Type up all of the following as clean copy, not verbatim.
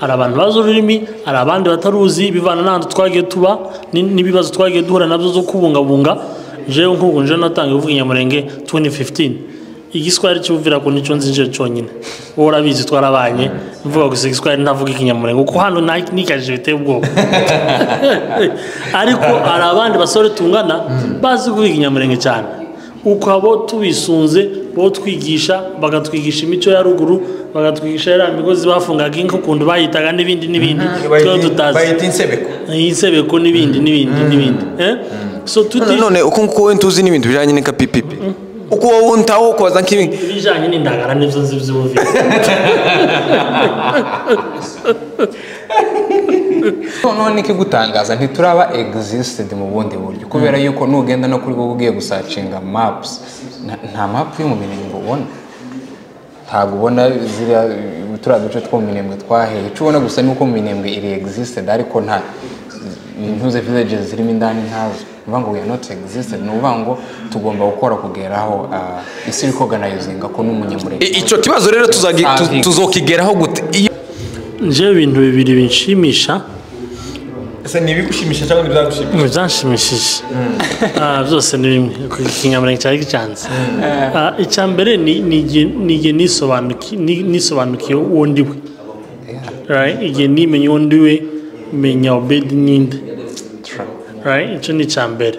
hari abantu bazi ururimi, hari abandi bataruzi bivana n'ahantu twagiye tuba n'ibibazo twagiye duhura nabyo zo kubungabunga. Jewe nk'ubu nje natangiye kuvuga Inyamurenge 2015. Igiswahili cy'Uvira ko nico nzinje cyonyine. Wowe urabizi twarabanye mvuga gusa igiswahili ntavuga Ikinyamurenge kuko hano nikaje biteye ubwoba. Ariko hari abandi basore tungana bazi kuvuga Ikinyamurenge cyane. Uko abo tubisunze bo twigisha bagatwigisha imico ya ruguru, bagatwigisha era migozi bafungaga inko kundu bayitaga n'ibindi twa tutazi bayita insebeko n'ibindi so tuti none uko nko ntuzi n'ibindi bijanye n'ika pipipi uko wontaho kwaza nk'ibi bijanye n'indagara n'ivyo z'ubuvira. none ikigutangaza ntituraba existed mu bundi buryo kubera yuko nugenda no kuri Google ugiye gusacinga maps nta map yo mu Minembwe ubona, ntabwo ubona ziriya turaduce two mu Minembwe twaheye, icyo ubona gusa nuko mu Minembwe iri existed ariko nta ntuze villages zirimo indani ntazo, uvuga ngo we are not existed, nuvuga ngo tugomba gukora kugeraho isi recognizing ko n'umunyamurenge. Ico kibazo rero tuzokigeraho gute? Nje ibintu bibiri binshimisha. Ese nibigushimisha cyangwa nibyagushimishije? Byanshimishije. Byose ni bimwe ku Kinyamurenge cyari gicanze. Icya mbere ni nisobanukiye uwo ndiwe. Right? Igihe nimenye uwo ndiwe menya Obedi ninde. Right? Icyo ni icya mbere.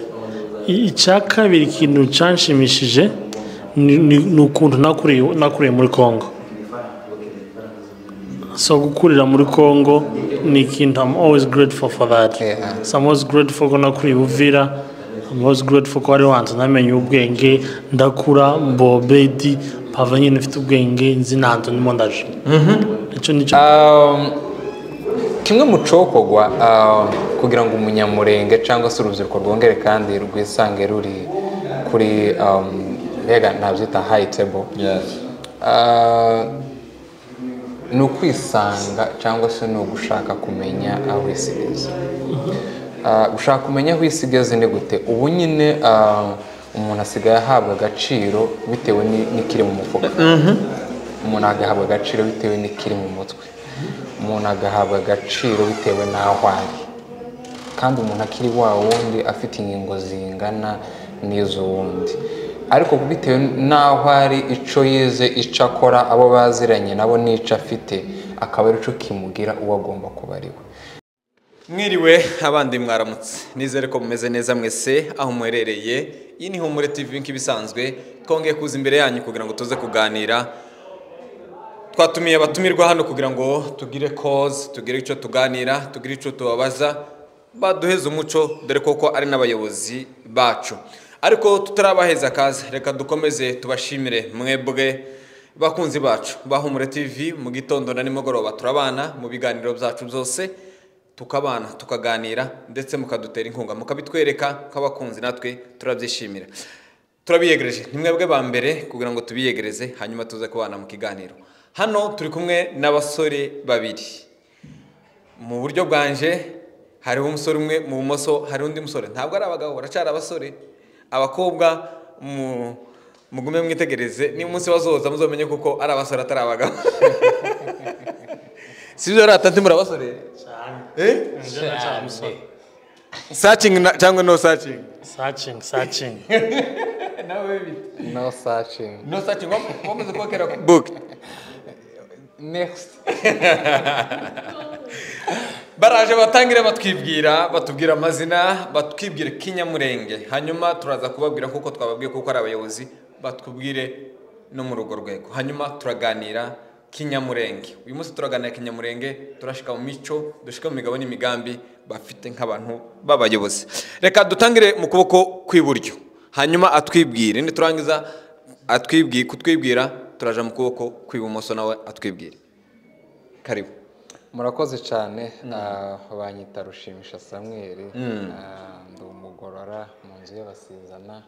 Icya kabiri ikintu cyanshimishije ni ukuntu nakuriye muri Congo. So gukurira muri Congo ni ikintu I'm always grateful for that. So I'm always grateful ko nakuriye Uvira. I'm always grateful ko ari wanze namenye ubwenge ndakura mbobedi pava nyine mfite ubwenge nzi nanzo ndimo ndaje. Icyo nico. Kimwe mu cokogwa kugira ngo umunyamurenge cyangwa se urubyiruko rwongere kandi rwisange ruri kuri mbega nabyita high table. Ni ukwisanga cyangwa se ni ugushaka kumenya aho isi igeze. Gushaka kumenya aho isi igeze ni gute? Ubu nyine umuntu asigaye ahabwa agaciro bitewe n'ikiri mu mufuka. Umuntu agahabwa agaciro bitewe n'ikiri mu mutwe. Umuntu agahabwa agaciro bitewe n'aho ari. Kandi umuntu akiri wa wundi afite ingingo zingana n'izo wundi. Ariko bitewe n'aho ari ico yize ico akora abo baziranye nabo n'ico afite akaba ari cyo kimugira uwo agomba kuba ari we. Mwiriwe abandi mwaramutse, nizere ko mumeze neza mwese aho muherereye. Iyi ni Humure TV nk'ibisanzwe twongeye kuza imbere yanyu kugira ngo tuze kuganira. Twatumiye abatumirwa hano kugira ngo tugire cause, tugire ico tuganira, tugire ico tubabaza, baduheze umuco dore koko ari n'abayobozi bacu. Ariko tutarabaheza kazi reka dukomeze tubashimire mwebwe bakunzi bacu ba Humure TV. Mu gitondo na nimugoroba turabana mu biganiro byacu byose, tukabana tukaganira ndetse mukadutera inkunga mukabitwereka kabakunzi, natwe turabyishimira. Turabiyegereje ni mwebwe ba mbere kugira ngo tubiyegereze hanyuma tuze kubana mu kiganiro. Hano turi kumwe n'abasore babiri. Mu buryo bwanje hari umusore umwe, mu bumoso hari undi musore. Ntabwo ari abagabo, baracyari abasore. Abakobwa mugume mwitegereze ni umunsi wazoza muzomenye kuko ari abasore atari abagabo. Sibyo rata ntimura abasore cyane. Searching cyangwa no searching? Searching. Nawe bite? No searching. No searching wamaze kwakira book. Next. Baraje batangire batubwira amazina, batwibwire Kinyamurenge. Hanyuma turaza kubabwira kuko twababwiye kuko ari abayobozi, batubwire no mu rugo rwego. Hanyuma turaganira Kinyamurenge. Uyu munsi turaganira Kinyamurenge, turashika mu mico, dushika mu migabo n'imigambi bafite nk'abantu b'abayobozi. Reka dutangire mu kuboko kw'iburyo. Hanyuma atwibwire, niturangiza kutwibwira turaja mu kuboko kw'ibumoso nawe atwibwire. Karibu. Murakoze cyane. Banyita Rushimisha Samuel. Ndi umugorora mu nzu y'abasizana,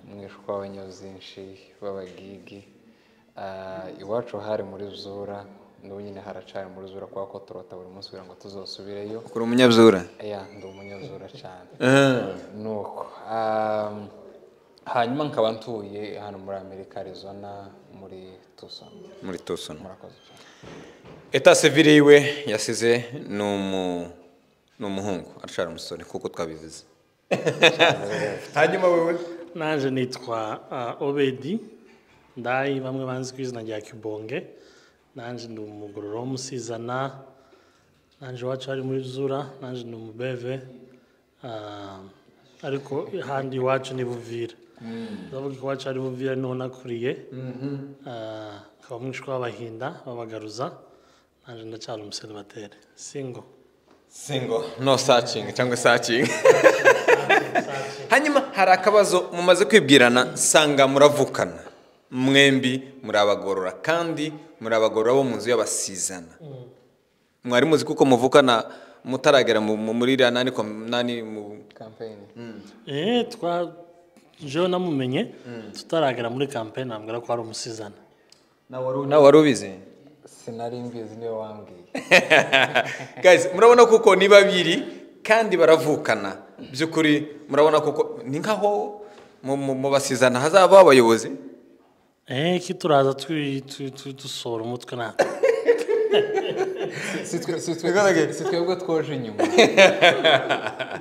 mwishwa w'Abanyazinshi b'Abagigi. Iwacu hari muri Zura, n'ubu nyine haracari muri Zura kwa ko turota buri munsi kugira ngo tuzosubireyo. Ukuri umunyazura? Ndi umunyazura cyane. Nuko hanyuma nkaba ntuye hano muri Amerika Arizona muri Tucson murakoze cyane. Eta civil yiwe yasize n'umuhungu arashara umusore kuko twabivuze. Hanyuma wewe naje nitwa Obedi Ndayi bamwe banzi ku izina rya Kibonge. Nanje ndi umugororo w'umusizana. Nanje wacu ari muri Zura, nanje ndi umubeve. Ariko handi wacu ni Buvira. Ndavuga ko wacu ari Buvira niho nakuriye. Kaba mwishwa w'abahinda babagaruza. Nanje ndacyari umuseribateri. Single. No searching cyangwa searching. Hanyuma hari akabazo mumaze kwibwirana sanga muravukana. Mwembi murabagorora kandi murabagorora bo mu nzu y'abasizana. Mwari muzi kuko muvukana mutaragera muri iriya nani mu campaign. Jewe namumenye tutaragera muri campaign nambwira ko ari umusizana. Nawe wari ubizi? Sinari mbizi niwe wambwiye. Guys, murabona kuko ni babiri kandi baravukana. Byukuri murabona kuko ni nkaho mu basizana hazaba abayobozi. Kituraza dusora umutwe na. Sitwebwe twoje inyuma.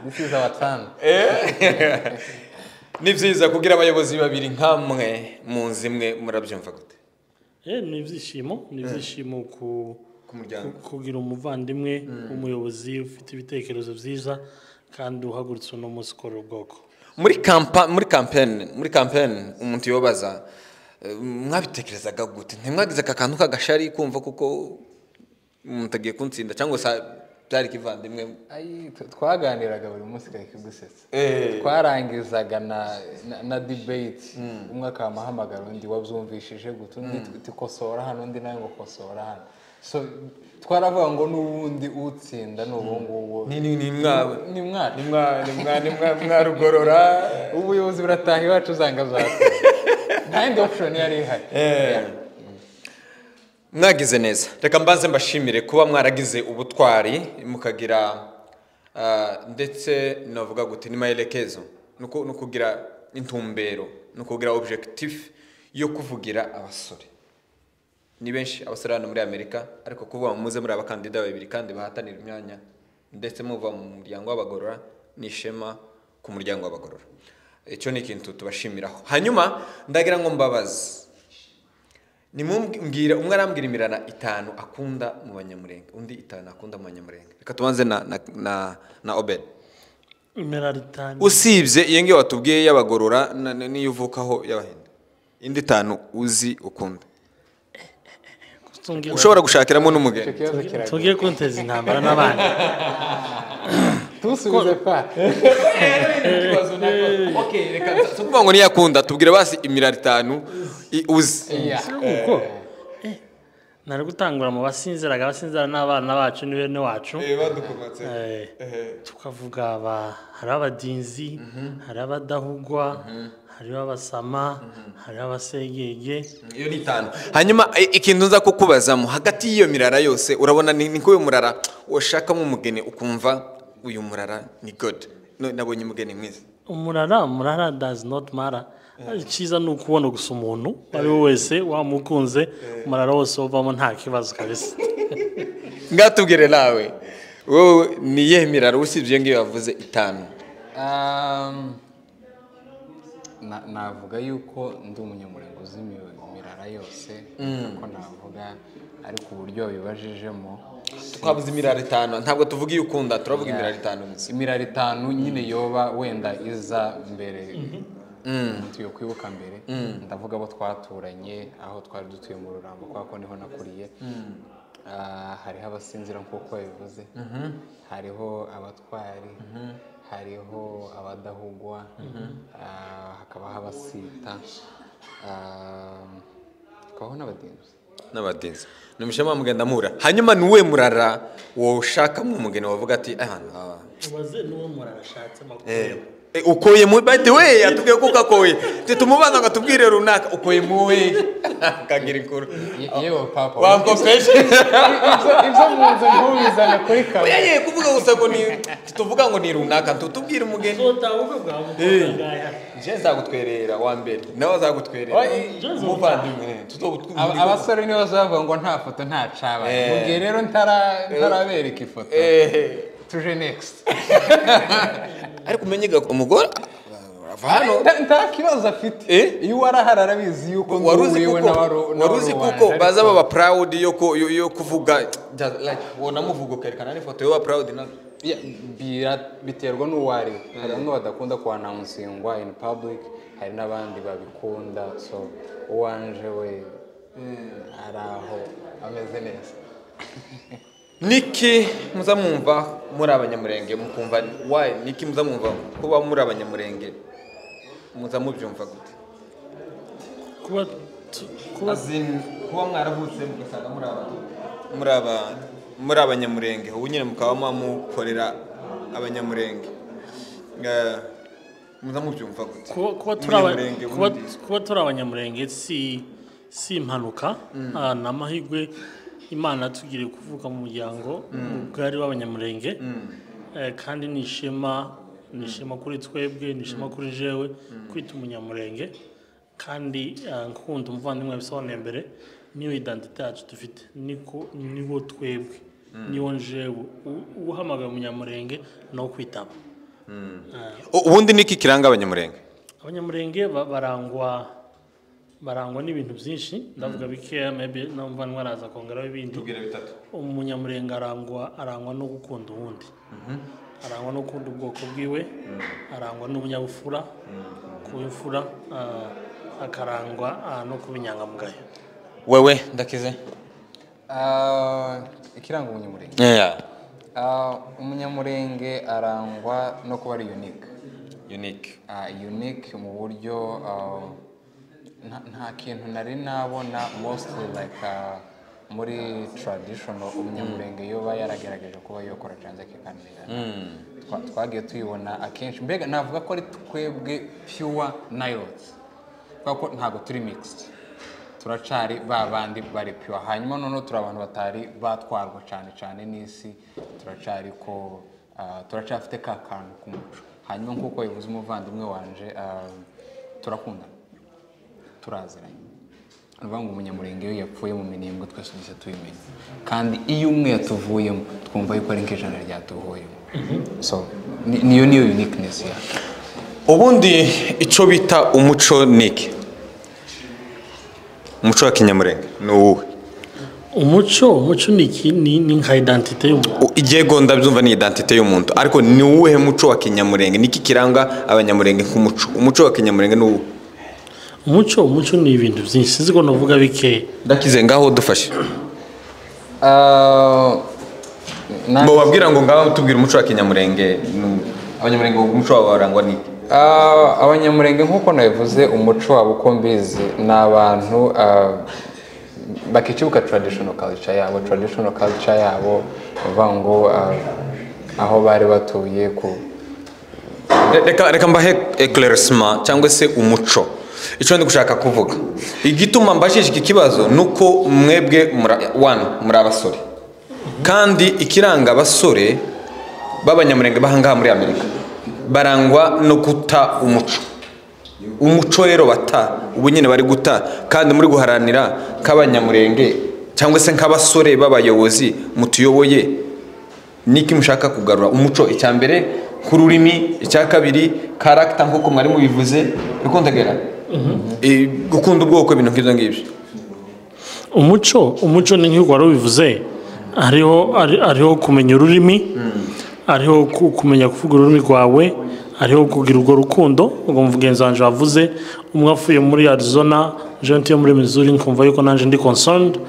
This is our turn. Ni byiza kugira abayobozi babiri nkamwe mu nzimwe murabyumva gute? Ni ibyishimo kugira umuvandimwe umuyobozi ufite ibitekerezo byiza kandi uhagurutse no munsi ukora ubwoko. Muri campaign umuntu yobaza mwabitekerezaga gute? Ntimwagize akantu kagashari kumva kuko mutagiye kuntsinda cyangwa se byari kivandimwe? Twaganiraga buri munsi kakigusetsa. Twarangizaga na debate umwe akamahamagara undi wabyumvishije gute undi tikosora hano undi nawe ngo kosora hano. So twaravuga ngo n'ubundi utsinda n'ubungubu ni mwarugorora ubuyobozi burataha iwacu zanga zako. Nta option yari ihari. Mwagize neza. Reka mbanze mbashimire kuba mwaragize ubutwari mukagira ndetse navuga gute ni maelekezo nuko kugira intumbero nuko kugira objectif yo kuvugira abasore. Ni benshi abasore hano muri Amerika ariko kuvuga muze muri abakandida babiri kandi bahatanira imyanya ndetse muva mu muryango w'abagorora nishema ku muryango w'abagorora. Icyo ni ikintu tubashimiraho. Hanyuma ndagira ngo mbabaze nimumbwira umwe arambwira imirana 5 akunda mu banyamurenge undi 5 akunda mu banyamurenge. Reka tubanze na Obed. Imirana 5 usibye yenge watubwiye y'abagorora niyo uvukaho y'abahinda. Indi 5 uzi ukunda. Ushobora gushakiramo n'umugeni. Tugiye kunteza intambara n'abandi. Tusubize pa. Okay, reka tuvuga ngo niyakunda tubwire basi imirara 5 uzi. Uko nari gutangura mu basinzira n'abana bacu ni bene wacu. Badukomatse. Tukavuga hari abadinzi, hari abadahugwa, hari abasama, hari abasegege. Iyo ni 5. Hanyuma ikintu nza kukubazamo hagati y'iyo mirara yose urabona ni ko uyu murara washakamo umugeni ukumva uyu murara ni good. Nabonye umugeni mwiza. Umurara does not matter. Cyiza ni ukubona gusa umuntu ari wese wamukunze umurara wose uvamo nta kibazo kabisa. Ngatubwire nawe wowe ni yehe mirara usibye ngiyo yavuze 5? Navuga yuko ndi umunyamurenge uzi imirara yose uko navuga ariko uburyo bibajijemo twavuze imirara 5 ntabwo tuvuga iyo ukunda turavuga imirara 5. Imirara 5 nyine yoba wenda iza mbere tuyo kwibuka mbere ndavuga abo twaturanye aho twari dutuye mu Rurambo kwako niho nakuriye. Hariho abasinzira nk'uko bivuze, hariho abatwari, hariho abadahugwa, hakabaho abasita, hakabaho n'abadinzi. Numishema mugenda mura. Hanyuma nuwe murara wo ushaka mu mugeni wavuga ati ubaze nuwe murara ashatse makuru. ukoye mu by the way atubwiye ko ukakoye tumubanza ngatubwire runaka ukoye mu we kagira inkuru yewe papa wakopeshe ibyo munzu ntubizane kuri kamera oya kuvuga gusa ngo ni tuvuga ngo ni runaka tutubwire umugeni je nzagutwerera wa mbere nawe azagutwerera muvandimwe abasore nibo bazavuga ngo nta foto nta caba mugihe rero ntarabereka ifoto tuje next ariko umenye umugore hano nta kibazo afite iyo warahara arabizi yuko waruzi kuko baza baba proud yo kuvuga like wona muvugo kerekana ni foto yo proud na biterwa n'uwari hari bamwe badakunda ku announcingwa in public hari n'abandi babikunda so uwanje we araho ameze neza Niki muzamwumva muri abanyamurenge mukumva why niki muzamwumva kuba muri abanyamurenge muzamubyumva gute kuba mwaravutse mugasanga muri abanyamurenge ubu nyine mukaba mukorera abanyamurenge muzamubyumva gute kuba turi abanyamurenge si impanuka ni amahirwe Imana tugire kuvuka mu muryango bwari w'abanyamurenge kandi nishema kuri twebwe nishema kuri jewe kwita umunyamurenge kandi nkunda umuvandimwe bisobanuye mbere niyo identite yacu dufite niwo twebwe niwo jewe uhamagaye umunyamurenge no kwitaba ubundi niki kiranga abanyamurenge barangwa n'ibintu byinshi ndavuga bikeya maybe numva nwaraza kongeraho ibindi umunyamurenge arangwa no gukunda uwundi arangwa no gukunda ubwoko bwiwe arangwa n'ubunyabufura kubimfura akarangwa no kubinyangamugayo wewe ndakize ikiranga umunyamurenge umunyamurenge arangwa no kuba ari unique mu buryo nta kintu nari nabona mostly like muri traditional umunyamurenge yoba yaragerageje kuba yokora transaction twagiye tuyibona akenshi mbega navuga ko ari twebwe pure Nilotes kuko ntago turi mixed turacari babandi bari pure hanyuma none turi abantu batari batwarwa cyane n'isi turacari ko turacafite kakantu kumuco hanyuma nkuko yivuze umuvandimwe wanje turakundana turaziranye uvuga ngo umunyamurenge iyo yapfuye mu minembwe twese dusa tuyimenya kandi iyo umwe yatuvuyemo twumva yuko ari nk'ijana ryatuvuyemo so niyo uniqueness ya ubundi ico bita umuco niki umuco wa kinyamurenge no umuco niki ni nka identite y'umuntu igego ndabyumva ni identite y'umuntu ariko ni uwuhe muco wa kinyamurenge niki kiranga abanyamurenge umuco wa kinyamurenge no umuco ni ibintu byinshi siziko navuga bike ndakize ngaho dufashe bo babwira ngo ngaho tubwira umuco wa kinyamurenge abanyamurenge umuco wabo barangwa ni abanyamurenge nkuko nabivuze umuco wabo uko mbizi n'abantu bakicuka traditional culture yabo vango aho bari batuye ku reka mbahe éclaircissement cyangwa se umuco icyo ndi gushaka kuvuga igituma mbashije iki kibazo nuko mwebwe muri abasore kandi ikiranga abasore b'abanyamurenge bahangaha muri Amerika barangwa no guta umuco rero ubu nyine bari guta kandi muri guharanira k'abanyamurenge cyangwa se nk'abasore b'abayobozi mutuyoboye niki mushaka kugarura umuco icya mbere kururimi icya kabiri character nkuko mwari mubivuze bikondagera gukunda ubwoko ibintu nk'ibyo ngibyo umuco ni nk'uko wari ubivuze hariho kumenya ururimi hariho kumenya kuvuga ururimi rwawe hariho kugira urwo rukundo ubwo mugenzi wanje wavuze umwe afuye muri Arizona jeune yo muri Missouri nkumva yuko nanje ndi concerned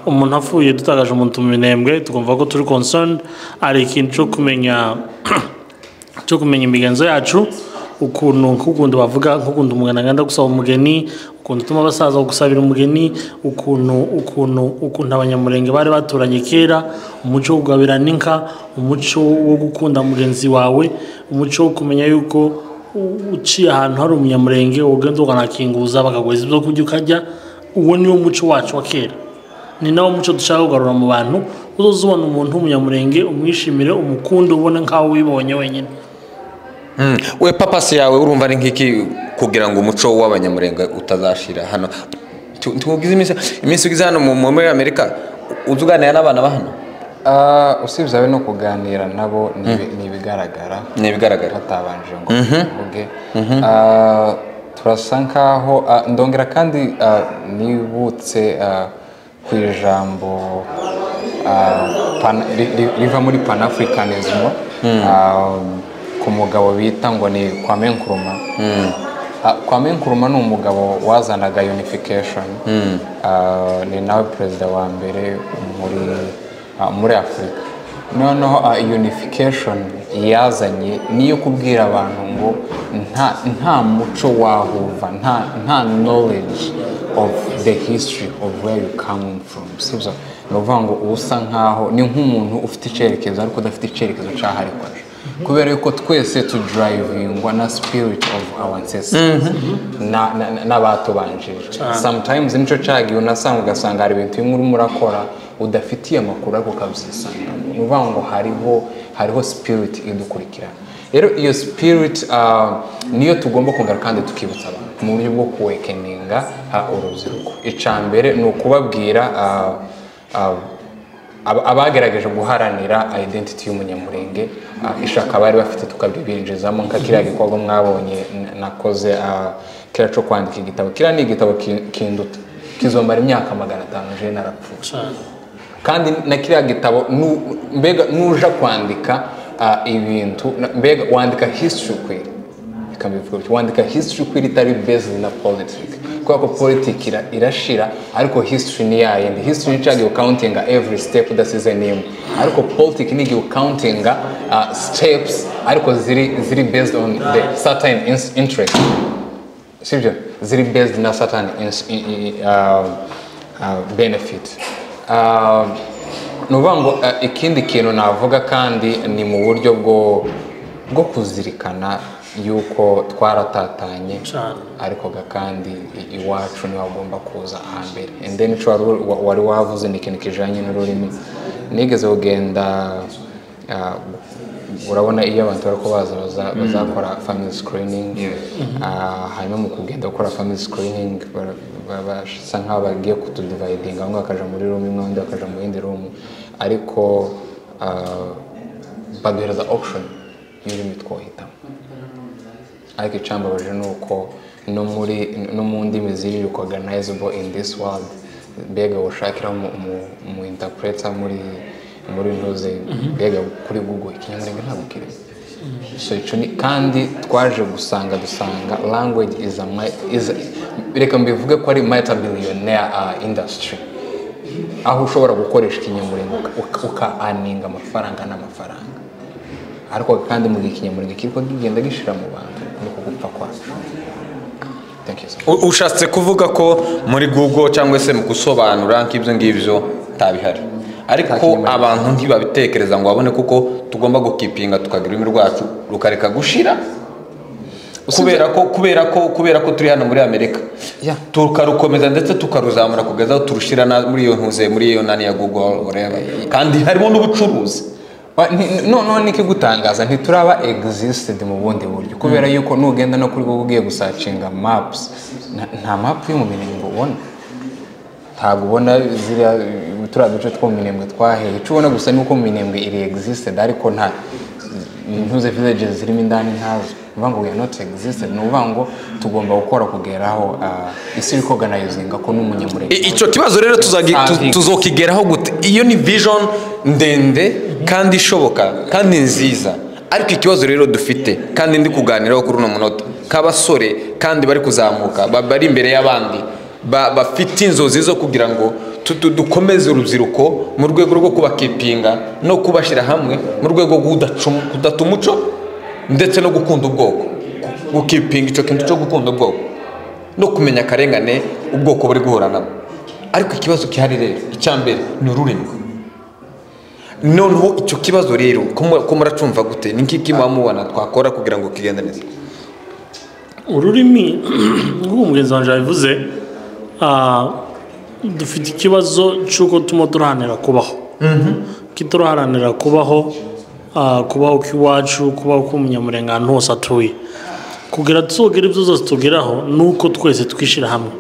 umuntu afuye dutagaje umuntu mu minembwe tukumva ko turi concerned ari ikintu cyo kumenya imigenzo yacu ukuntu bavuga nk'ukuntu umugeni agenda gusaba umugeni ukuntu utuma abasaza gusabira umugeni ukuntu abanyamurenge bari baturanye kera umuco wo kugabirana inka umuco wo gukunda mugenzi wawe umuco wo kumenya yuko uciye ahantu hari umunyamurenge ugenda ukanakinguza bakaguhereza ibyo kurya ukajya uwo niwo muco wacu wa kera ni nawo muco dushaka kugarura mu bantu uzoza ubona umuntu w'umunyamurenge umwishimire umukunde ubone nk'aho wibonye wenyine. we papasi yawe urumva ari nk'iki kugira ngo umuco w'abanyamurenge utazashira hano tugize iminsi ugize hano muri Amerika uzuganira n'abana ba hano? Usibye no kuganira nabo ni ibigaragara batabanje ngo mvuge turasa nkaho ndongera kandi nibutse ku ijambo riva muri Pan-Africanism ku mugabo bita ngo ni Kwame Nkrumah. Kwame Nkrumah ni umugabo wazanaga unification, ni nawe perezida wa mbere muri Afurika. Noneho unification yazanye niyo kubwira abantu ngo nta muco wahuva, nta knowledge of the history of where you come from. Sibyo no vuga ngo usa nkaho ni nk'umuntu ufite icyerekezo ariko udafite icyerekezo cyaharikwaje, kubera yuko twese to drivingwa na spirit of our ancestors n'abatubanjije. Sometimes nico cyagiye unasanga ugasanga hari ibintu bimwe urimo urakora udafitiye amakuru ariko ukabyisanga. Ni ukuvuga ngo hariho spirit idukurikirana. Rero iyo spirit niyo tugomba kugaruka kandi tukibutsa abantu mu buryo bwo kuwekeninga urubyiruko. Icambere ni ukubabwira abagerageje guharanira identity y'umunyamurenge ishaka bari bafite tukabibinjizamo nka kiriya gikorwa mwabonye nakoze kira cyo kwandika igitabo. Kira ni igitabo kinduta kizomara imyaka 500 je narapfuye, kandi na kiriya gitabo mbega nuja kwandika ibintu mbega wandika history kweli bikambivuga wandika history kweli itari based na politics, kuko politics irashira ariko history ni yayendi. History cyagi counting every step that is a name, ariko politics ni counting steps ariko ziri based on the certain interest. Sibyo ziri based na certain benefit. Nubango ikindi kintu navuga kandi ni mu buryo bwo kuzirikana yuko twaratatanye ariko kandi iwacu ni wagomba kuza ahambere. And then wari wavuze ni ikintu kijanye n'ururimi. Nigeze kugenda urabona iyo abantu bariko bazakora family screening, hanyuma mu kugenda gukora family screening basa nkaho bagiye kutudividing, bamwe bakaja muri room imwe undi bakaja mu yindi room, ariko baduhereza option y'ururimi twohitamo. Ariko icambabaje nuko no mu ndimi ziri recognizable in this world mbega ushakira mu interpreter muri ntuze mbega kuri Google ikinyamurenge ntabwo kiri. So ico ni kandi twaje dusanga language is reka mbivuge ko ari multi-billionaire industry, aho ushobora gukoresha ikinyamurenge uka-earninga amafaranga n'amafaranga, ariko kandi mu ikinyamurenge kiriko gigenda gishira mu bantu nuko gupfa kwacu. Thank you so. Ushatse kuvuga ko muri Google cyangwa se mu gusobanura nk'ibyo ngibyo tabihari, ariko abantu ntibabitekereza ngo babone kuko tugomba gukipinga tukagira ururimi rwacu rukareka gushira kubera ko turi hano muri Amerika tukarukomeza ndetse tukaruzamura kugeza aho turushira muri iyo ntuze muri iyo nani ya Google whatever, kandi harimo n'ubucuruzi. No nikigutangaza ntituraba existed mu bundi buryo, kubera yuko nugenda no kuri Google ugiye gusacinga maps nta map yo mu Minembwe ubona, ntabwo ubona ziriya turaduce two mu Minembwe twaheye. Icyo ubona gusa nuko mu Minembwe iri existed ariko nta ntuze villages zirimo indani ntazo. Uvuga we are not existed, nuvuga ngo tugomba gukora kugeraho isi recognizing ko n'umunyamurenge. Icyo kibazo rero tuzokigeraho gute? Iyo ni vision ndende kandi ishoboka kandi nziza, ariko ikibazo rero dufite kandi ndi kuganiraho kuri uno munota kabasore kandi bari kuzamuka bari imbere y'abandi bafite inzozi zo kugira ngo dukomeze urubyiruko mu rwego rwo kubakipinga no kubashira hamwe mu rwego kudata umuco ndetse no gukunda ubwoko, gukipinga icyo kintu cyo gukunda ubwoko no kumenya akarengane ubwoko buri guhura nabo. Ariko ikibazo kihari rero icyambere ni ururimi. Noneho icyo kibazo rero ko muracumva gute? Ni nk'iki mubona twakora kugira ngo kigende neza? ururimi nk'uko umugenzi wanjye yabivuze dufite ikibazo cy'uko turimo turaharanira kubaho kituraharanira kubaho kw'iwacu kubaho k'umunyamurenge ahantu hose atuye kugira tuzogere ibyo zose tugeraho ni uko twese twishyira hamwe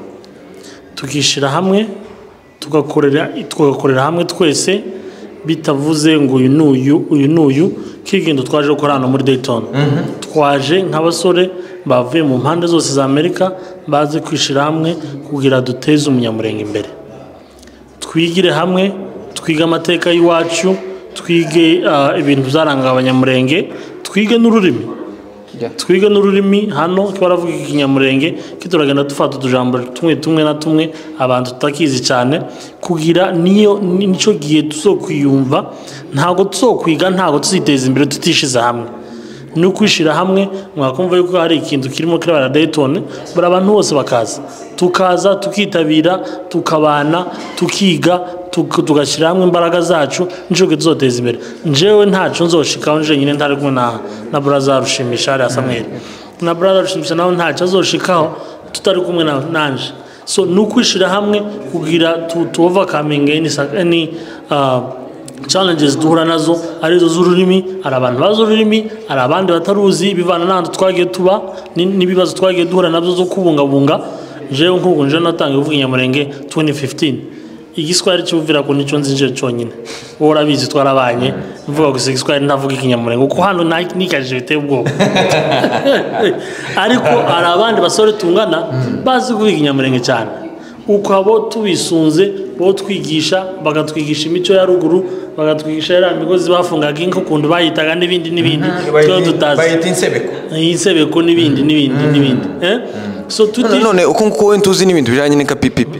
tukishyira hamwe tugakorera hamwe twese bitavuze ngo uyu n'uyu kigendo twaje gukora hano muri Dayton twaje nk'abasore bavuye mu mpande zose za Amerika baze kwishyira hamwe kugira duteze umunyamurenge imbere twigire hamwe twige amateka y'iwacu twige ibintu byaranga abanyamurenge twige n'ururimi hano twaravuga ikinyamurenge kituragenda dufata utujambo tumwe na tumwe abantu tutakizi cyane kugira nicyo gihe tuzokwiyumva ntabwo tuzokwiga ntabwo tuziteza imbere tutishize hamwe ni ukwishyira hamwe mwakumva yuko hari ikintu kirimo kirabara Dayton buri abantu bose tukaza tukitabira tukabana tukiga tugashyira hamwe imbaraga zacu nicyo gihe tuzoteza imbere njyewe ntacyo nzoshikaho njyenyine ntari kumwe na brother Rushimisha hariya Samuel na brother Rushimisha nawe ntacyo azoshikaho tutari kumwe nanje so ni ukwishyira hamwe kugira tu overcoming any challenges duhura nazo arizo z'ururimi hari abantu bazi ururimi hari abandi bataruzi bivana n'ahantu twagiye tuba n'ibibazo twagiye duhura nabyo zo kubungabunga jewe nk'ubu nje natangiye kuvuga inyamurenge 2015 igiswahili cy'ubuvira ko nicyo nzinje cyonyine wowe urabizi twarabanye mvuga gusa igiswahili ntavuga ikinyamurenge kuko hano nikaje biteye ubwoba ariko hari abandi basore tungana bazi kuvuga ikinyamurenge cyane uko abo tubisunze bo twigisha bagatwigisha imico ya ruguru bagatwigisha ya migozi bafungaga inko kundu bayitaga n'ibindi twa tutazi bayita insebeko n'ibindi so none uko nkuko ntuzi n'ibintu bijanye n'ika pipipi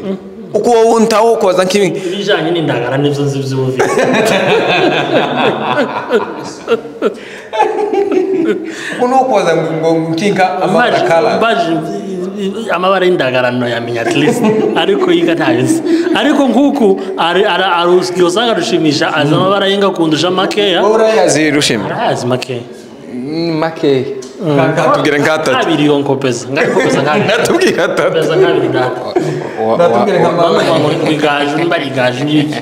uko wuntaho kwaza nk'ibintu bijanye n'indagara n'ivyo z'ubuvira uno kwaza ngo nkinka amakala amabara y'indagarano yamenya at least ariko yiga ntabizi ariko nk'uku arusgiye usanga rushimisha azi amabara y'inga kundusha makeya urayazi rushima arayazi makeya ngatubwire nk'atatu abiri yo nkopeza ngatubwire atatu nk'abiri data ngatubwire nk'amama igaju mbari igaju n'iki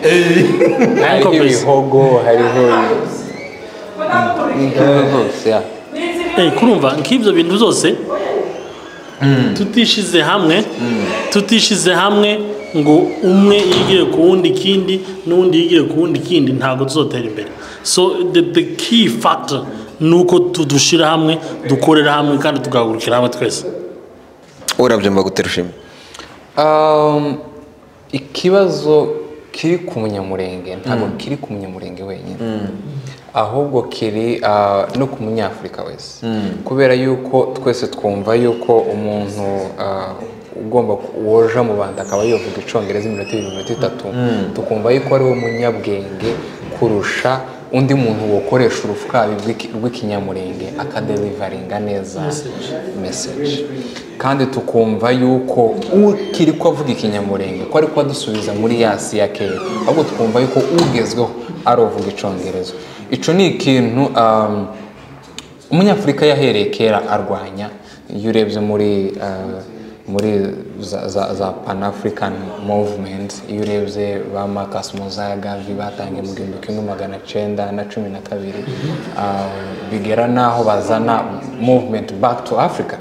ibihogo hariho kurumva nk'ibyo bintu zose tutishize hamwe ngo umwe yigire ku wundi ikindi n'undi yigire ku wundi ikindi ntabwo tuzotera imbere so the key factor ni uko tudushira hamwe dukorera hamwe kandi tugahagurukira hamwe twese urabyumva gute Rushima ikibazo kiri ku munyamurenge ntabwo kiri ku munyamurenge wenyine ahubwo kiri no ku munyafurika wese kubera yuko twese twumva yuko umuntu ugomba woja mu bandi akaba yovuga icongereza iminota 2-3 tukumva yuko ari we munyabwenge kurusha undi muntu wokoresha urufukabi rw'ikinyamurenge akadelivaringa neza message kandi tukumva yuko ukiri ko avuga ikinyamurenge ko ariko adusubiza muri yasi ya kera ahubwo tukumva yuko ugezweho ari uvuga icongereza ico ni ikintu umunyafurika yahereye kera arwanya iyo urebye muri za Pan-African movement iyo urebye ba Marcus Muzagavi batangiye mu 1912 bigera naho bazana movement back to Africa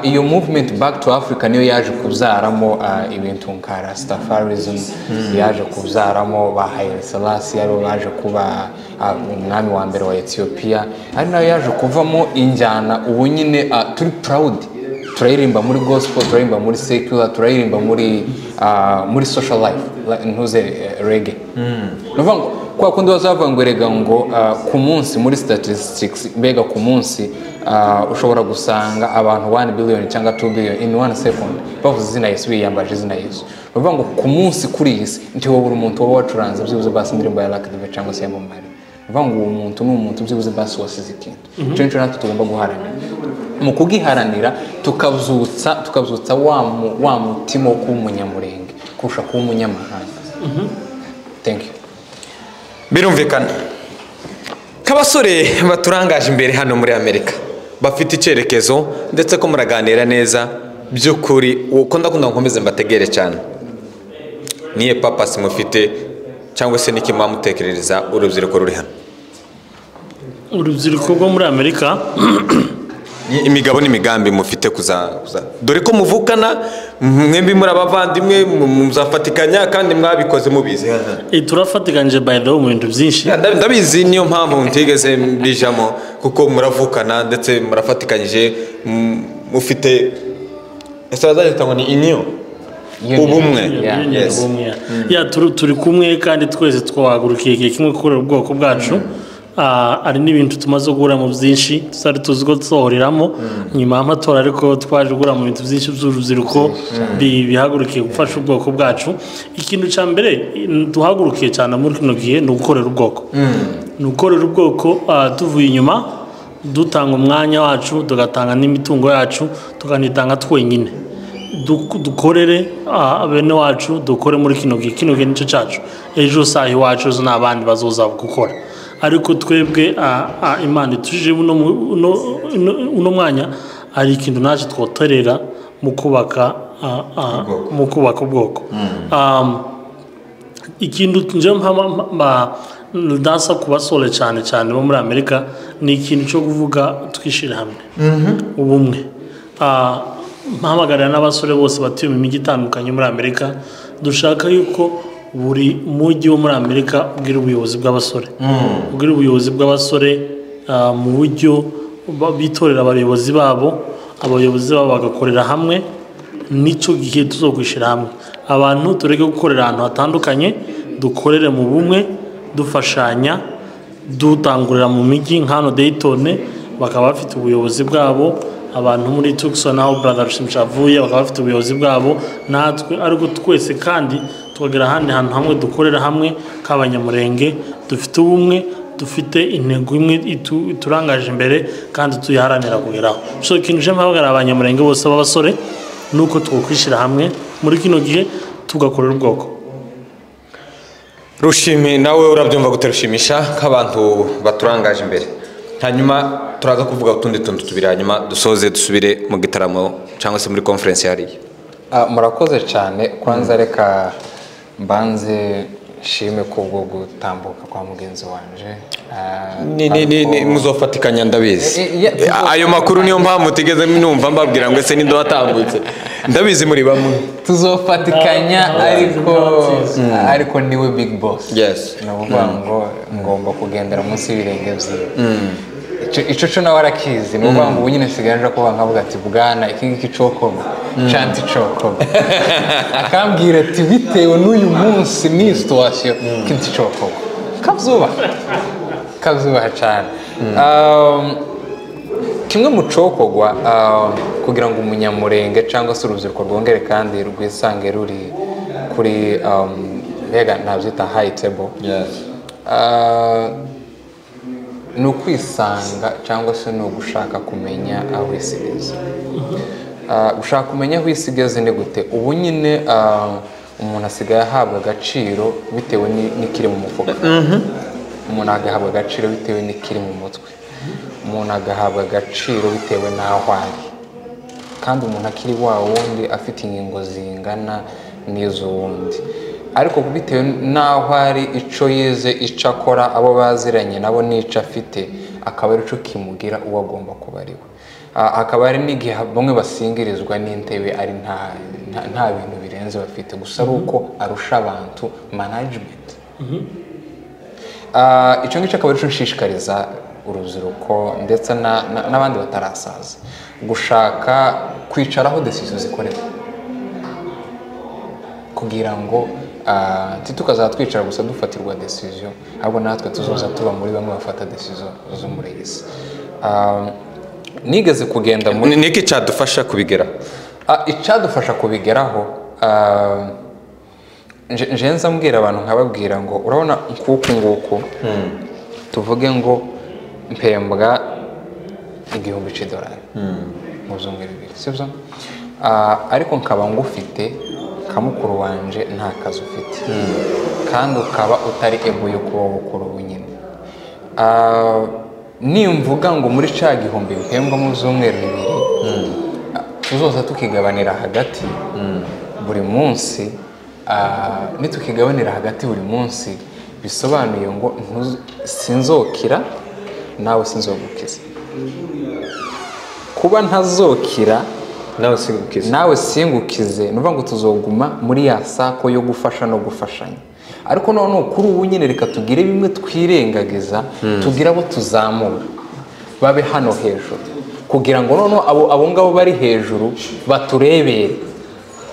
iyo movement back to Africa niyo yaje kubyaramo ibintu nka Rastafarism yaje kubyaramo ba Haile Selassie yari baje kuba umwami wa mbere wa Ethiopia ari nayo yaje kuvamo injyana ubu nyine turi proud turayirimba muri gospel turayirimba muri secular turayirimba muri social life ntuze reggae nuvuga ngo kwa kundi bazavuga ngo rega ngo ku munsi muri statistics mbega ku munsi ushobora gusanga abantu 1 billion cyangwa 2 billion in 1 second bavuze izina Yesu biyambaje izina Yesu nuvuga ngo ku munsi kuri iyi si ntiwo buri muntu waba wacuranze byibuze basi indirimbo ya Lucky Dube cyangwa se ya Momari nuvuga ngo uwo muntu ni umuntu byibuze basi wasize ikintu cyo natwe tugomba guharanira mu kugiharanira tukabyutsa wa mutima wo k'umunyamurenge kurusha kuba umunyamahanga thank you birumvikana nk'abasore baturangaje imbere hano muri Amerika bafite icyerekezo ndetse ko muraganira neza by'ukuri uko ndakunda nkomeze mbategere cyane niye papasi mufite cyangwa se n'iki mutekerereza urubyiruko ruri hano urubyiruko rwo muri Amerika imigabo n'imigambi mufite kuza dore ko muvukana mwembi muri abavandimwe muzafatikanya kandi mwabikoze mubizi turafatikanyije by the way mu bintu byinshi ndabizi niyo mpamvu ntigeze mbijamo kuko muravukana ndetse murafatikanyije mufite esazahita ni inyo ubumwe turi kumwe kandi twese twahagurukiye igihe kimwe gukorera ubwoko bwacu ari n'ibintu tumaze guhura mu byinshi tutari tuzi ko tuzohoriramo nyuma y'amatora ariko twaje guhura mu bintu byinshi by'urubyiruko bihagurukiye gufasha ubwoko bwacu ikintu cya mbere duhagurukiye cyane muri kino gihe ni ugukorera ubwoko ni ugukorera ubwoko tuvuye inyuma dutanga umwanya wacu tugatanga n'imitungo yacu tukanitanga twenyine dukorere bene wacu dukore muri kino gihe nicyo cyacu ejo saha iwacu n'abandi bazoza gukora ariko twebwe Imana itujije uno mwanya ari ikintu naje twoterera mu kubaka ubwoko ikintu nje ndasa kubasole cyane bo muri Amerika ni ikintu cyo kuvuga twishira hamwe ubumwe mpamagarira n'abasore bose batuye mu mijyi itandukanye muri Amerika dushaka yuko buri mujyi wo muri Amerika ugira ubuyobozi bw'abasore mu buryo bitorera abayobozi babo bagakorera hamwe nicyo gihe tuzokwishira hamwe abantu tureke gukorera ahantu hatandukanye dukorere mu bumwe dufashanya dutangurira mu mijyi nk'hano Dayton bakaba bafite ubuyobozi bwabo abantu muri Tucson aho brother Shimshavuye bakaba bafite ubuyobozi bwabo natwe ariko twese kandi tukagira ahandi hantu hamwe dukorera hamwe k'abanyamurenge dufite ubumwe dufite intego imwe turangaje imbere kandi tuyiharanira kugeraho so ikintu je mpabagara abanyamurenge bose b'abasore nuko twokwishyira hamwe muri kino gihe tugakorera ubwoko Rushimi nawe urabyumva guterushimisha nk'abantu baturangaje imbere hanyuma turaza kuvuga utundi tuntu tubiri hanyuma dusoze dusubire mu gitaramo cyangwa se muri conference yariye murakoze cyane kwanza reka mbanze shime kubwo gutambuka kwa mugenzi wanje ni muzofatikanya ndabizi ayo makuru niyo mpamvu mutigeze numva mbabwira ngo ese nindo watambutse ndabizi muri bamwe tuzofatikanya ariko niwe big boss navuga ngo ngomba kugendera munsi y'ibirenge byiwe ico nawe arakizi nuvuga ngo ubunyine sigaje ko nkavuga ati bwana iki ngiki cokobo chanti cokobo akambwira ati bitewe n'uyu munsi ni situation kinti cokobo kazuba cyane kimwe mu cokogwa kugira ngo umunyamurenge cyangwa se urubyiruko rwongere kandi rwisange ruri kuri mbega ntabyita high table ni ukwisanga cyangwa se ni ugushaka kumenya aho isi igeze gushaka kumenya aho isi igeze ni gute ubu nyine umuntu asigaye ahabwa agaciro bitewe n'ikiri mu mufuka umuntu agahabwa agaciro bitewe n'ikiri mu mutwe umuntu agahabwa agaciro bitewe n'aho ari kandi umuntu akiri wa wundi afite ingingo zingana n'iz'uwundi ariko bitewe n'aho ari icyo yize icyo akora abo baziranye nabo n'icyo afite akaba ari cyo kimugira uwo agomba kuba ari we hakaba hari n'igihe bamwe basingirizwa n'intebe ari nta bintu birenze bafite gusa ari uko arusha abantu management icyo ngicyo akaba ari cyo nshishikariza urubyiruko ndetse n'abandi batarasaza gushaka kwicaraho decision zikorerwa kugira ngo tukazatwicara gusa dufatirwa decision ahubwo natwe tuzoza tuba muri bamwe bafata decision zo muri isi nigeze kugenda muri niki cyadufasha kubigeraho icyadufasha kubigeraho njenza mbwira abantu nkababwira ngo urabona nguku tuvuge ngo mpembwa $1,000 mu byumweru bibiri sibyo ariko nkaba ngufite kamukuru wanje nta kazi ufite kandi ukaba utari ego yo kuba gukora ubunyine nimvuga ngo muri ca gihumbi bihembwa mu z'umweru 2 tuzoza tukigabanira hagati buri munsi nitukigabanira hagati buri munsi bisobanuye ngo sinzokira nawe sinzogukiza kuba ntazokira nawe singukize nuvuga ngo tuzoguma muri ya sako yo gufasha no gufashanya ariko none kuri ubu nyine reka tugire bimwe twirengagiza tugira abo tuzamura babe hano hejuru kugira ngo none abo ngabo bari hejuru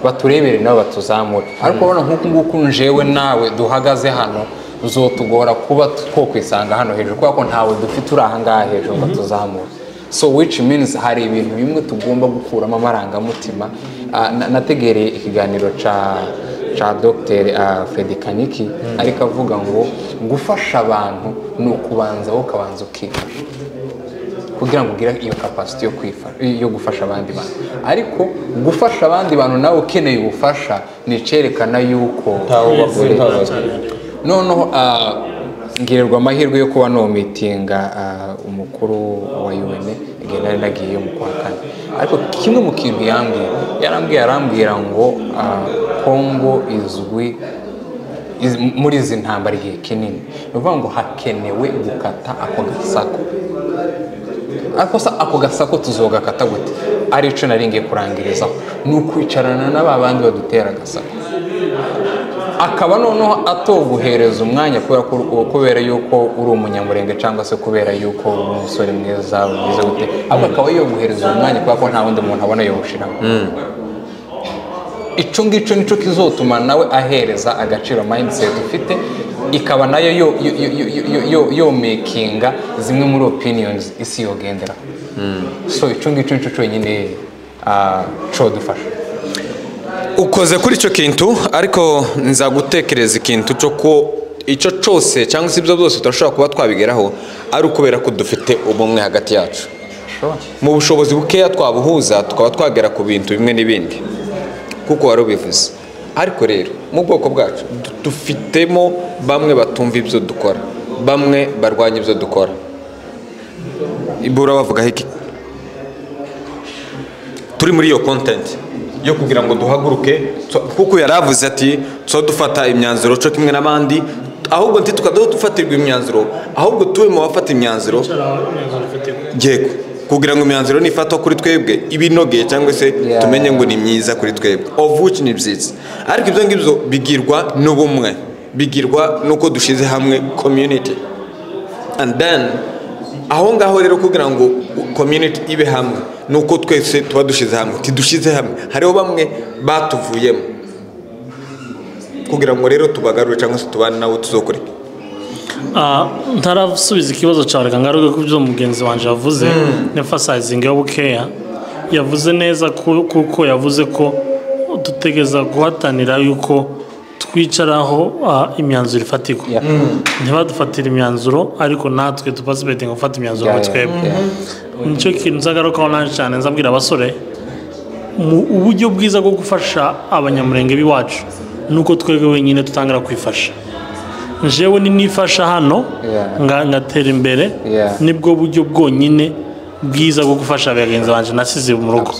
baturebere nabo batuzamura ariko none nk'uko nguko njewe nawe duhagaze hano uzotugora kuba twokwisanga hano hejuru kuko ntawe dufite uri aha ngaha hejuru batuzamura so which means hari ibintu bimwe tugomba gukuramo amarangamutima nategereye ikiganiro cha Dr. Fred Kaniki ariko avuga ngo gufasha abantu ni ukubanza ukabanza ukifasha kugira ngo ugire iyo capacity yo gufasha abandi bantu ariko gufasha abandi bantu nawe ukeneye ubufasha ni cerekana yuko noneho ngirirwa amahirwe yo kuba no meetinga umukuru wa UN igihe nari nagiye mu kwa kane ariko kimwe mu kintu yarambwira ngo Kongo izwi muri izi ntambara igihe kinini bivuga ngo hakenewe gukata ako gasako tuzogakata gute ari ico naringiye kurangirizaho ni ukwicarana n'abandi badutera gasako akaba noneho atoguhereza umwanya kubera yuko uri umunyamurenge cyangwa se kubera yuko uri umusore mwiza ubize gute akaba yoguhereza umwanya kubera ko nta wundi muntu abona yobushiramo ico ngico nico kizotuma nawe ahereza agaciro mindset ufite ikaba nayo yo makinga zimwe muri opinions isi yogendera so ico ngico nico cyonyine cyo dufasha ukoze kuri icyo kintu ariko nza gutekereza ikintu cyo ko icyo cyose cyangwa se ibyo byose turashobora kuba twabigeraho ari ukubera ko dufite ubumwe hagati yacu mu bushobozi bukeya twabuhuza tukaba twagera ku bintu bimwe n'ibindi kuko wari ubivuze ariko rero mu bwoko bwacu dufitemo bamwe batumva ibyo dukora bamwe barwanya ibyo dukora ibura bavuga hiki turi muri iyo content yo kugira ngo duhaguruke kuko yaravuze ati so dufata imyanzuro cyo kimwe n'abandi ahubwo tukadaho dufatirwa imyanzuro ahubwo tuwe mu bafata imyanzuro yego kugira ngo imyanzuro nifatwa kuri twebwe ibinogeye cyangwa se tumenye ngo ni myiza kuri twebwe of which ni byiza ariko ibyo ngibyo bigirwa n'ubumwe bigirwa nuko dushize hamwe community and then aho ngaho rero kugira ngo community ibe hamwe nuko twese tuba dushize hamwe tidushize hamwe hariho bamwe batuvuyemo kugira ngo rero tubagarure cyangwa se tubane nabo tuzokore ntarasubiza ikibazo cyawe reka ngaruke ku byo mugenzi wanje yavuze emphasizing yo bukeya yavuze neza kuko yavuze ko dutegeza guhatanira yuko twicaraho imyanzuro ifatirwa ntibadufatira imyanzuro ariko natwe tupasibetinga gufata imyanzuro mu twebwe nicyo kintu nzagarukaho nanjye cyane nzabwira abasore uburyo bwiza bwo gufasha abanyamurenge b'iwacu nuko twebwe wenyine tutangira kwifasha njewe nifasha hano ngatera imbere nibwo buryo bwonyine bwiza bwo gufasha abagenzi banje nasize mu rugo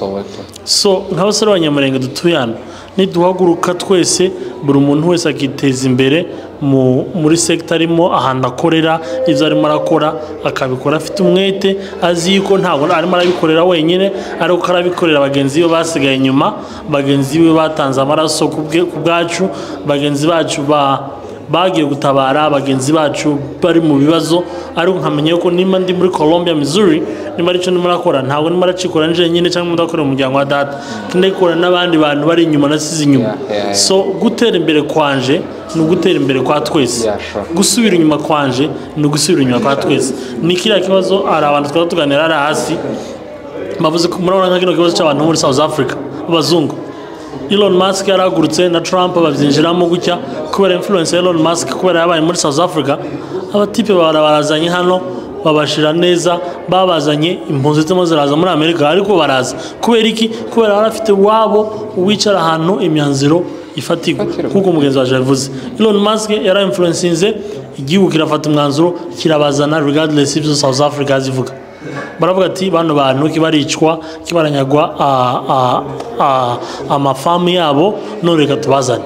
so nk'abasore b'abanyamurenge dutuyana niduhaguruka twese buri muntu wese akiteza imbere muri sector arimo ahantu akorera ibyo arimo arakora akabikora afite umwete azi yuko ntabwo arimo arabikorera wenyine ariko karabikorera bagenzi be basigaye inyuma bagenzi be batanze amaraso ku bwacu bagenzi bacu bagiye gutabara bagenzi bacu bari mu bibazo ariko nkamenye ko nimba ndi muri Columbia Missouri nimba ari cyo ndimo nakora ntabwo ndimo aracikora nje nyine cyangwa ndakora mu muryango wa data ndikora n'abandi bantu bari inyuma nasize inyuma so gutera imbere kwanje ni ugutera imbere kwa twese gusubira inyuma kwanje ni ugusubira inyuma kwa twese ni kiriya kibazo ari abantu twaba tuganira ari hasi bavuze ko murabona nka kino kibazo cy'abantu muri South Africa abazungu Elon Musk yaragurutse na Trump babyinjiramo gutya kubera influence ya Elon Musk kubera yabaye muri South Africa abatipe barazanye hano babashira neza babazanye impunzi zitemo ziraza muri Amerika ariko baraza kubera iki kubera barafite wabo wicara ahantu imyanziro ifatirwa kuko umugenzi waje yavuze Elon Musk yara influencinze igihugu kirafata umwanzuro kirabazana regardless ibyo South Africa zivuga baravuga ati bano bantu kibaricwa kibaranyagwa amafamu yabo none reka tubazane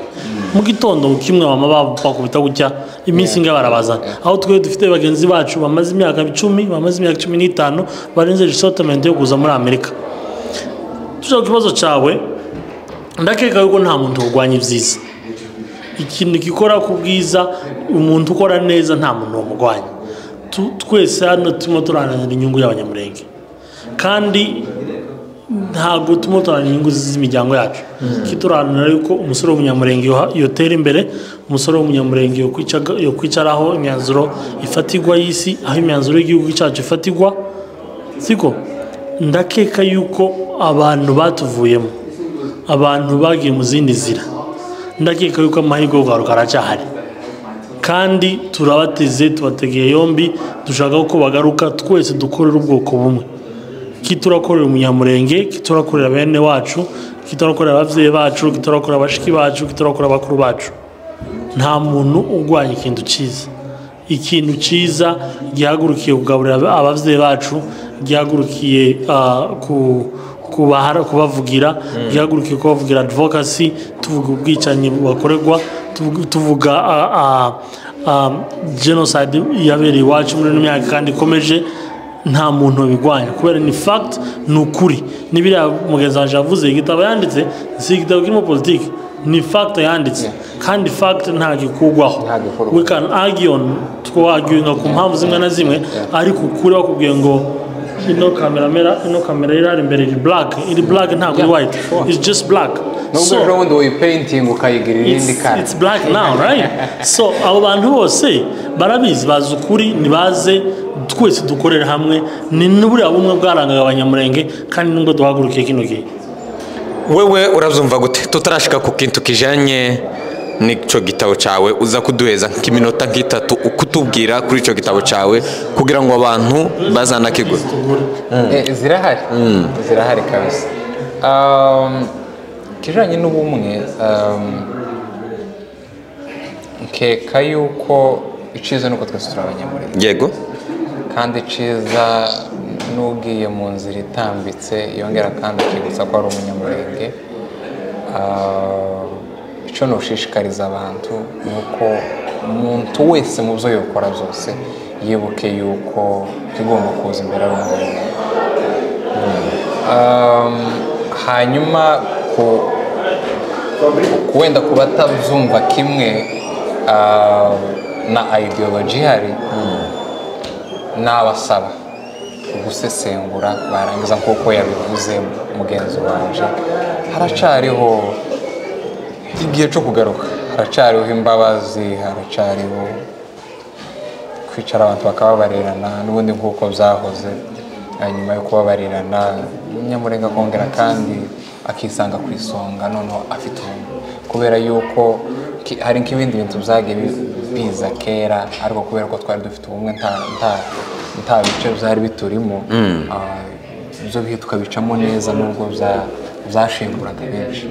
mu gitondo kimwe mama bakubita gutya iminsi inga barabazana aho twe dufite bagenzi bacu bamaze imyaka 10 bamaze imyaka 15 barenze resettlement yo kuza muri Amerika tushaka kibazo cyawe ndakeka yuko nta muntu urwanya ibyiza ikintu gikora ku bwiza umuntu ukora neza nta muntu umurwanya twese hano turimo turananira inyungu y'abanyamurenge kandi ntabwo turimo turananira inyungu z'imiryango yacu kiturananira yuko umusore w'umunyamurenge yotera imbere umusore w'umunyamurenge yo kwicaraho imyanzuro ifatirwa y'isi aho imyanzuro y'igihugu cyacu ifatirwa siko ndakeka yuko abantu batuvuyemo abantu bagiye mu zindi zira ndakeka yuko amahirwe yo kugaruka aracyahari kandi turabateze tubategeye yombi dushaka ko bagaruka twese dukorera ubwoko bumwe kiturakorera umunyamurenge kiturakorera bene wacu kiturakorera abavyeyi bacu kiturakorera abashiki bacu kiturakorera abakuru bacu nta muntu ugwanya ikintu ciza gihagurukiye kugaburira abavyeyi bacu gihagurukiye kubavugira gihagurukiye kubavugira advocacy tuvuga ubwicanyi bakorerwa tuvuga genocide yabereye iwacu muri myaka kandi ikomeje nta muntu bigwanya kubera ni fact nukuri nibira mugenzi wanje yavuze igitabo yanditse si igitabo kirimo politiki ni fact yanditse kandi fact nta gikugwaho we can argue on twaguinga ku mpamvu zimwe na zimwe ariko ukuri bakubwiye ngo ino kamera irari imbere iri black ntabwo ni white it's just black so when we painting ukayigirira indi kana it's black now right so abo bantu bose barabizi bazi ukuri nibaze twese dukorera hamwe ni nuburi abumwe bwarangaga abanyamurenge kandi nubwo duhagurukiye kino gihe wewe urazumva gute tutarashika ku kintu kijanye nico gitabo cawe uza kuduheza nk'iminota nk'itatu ukutubwira kuri ico gitabo cawe kugira ngo abantu bazana kigura zirahari kabisa kijanye n'ubumwe nkeka yuko iciza nuko twese turabanyamurenge yego kandi iciza n'ugiye mu nzira itambitse yongera kandi akibutsa ko ari umunyamurenge icyo nushishikariza abantu nuko umuntu wese mu byo yokora byose yibuke yuko kigomba kuza imbere ari umunyamurenge hanyuma wenda ku batabyumva kimwe na ideology ihari n'abasaba gusesengura barangiza nk'uko yabivuze mugenzi wanje haracariho igihe cyo kugaruka haracariho imbabazi haracariho kwicara abantu bakababarirana n'ubundi nk'uko byahoze nyuma yo kubabarirana umunyamurenge akongera kandi akisanga ku isonga noneho afite kubera yuko hari nk'ibindi bintu byagiye biza kera ariko kubera ko twari dufite ubumwe nta bice byari biturimo ibyo bihe tukabicamo neza nubwo byashinguraga benshi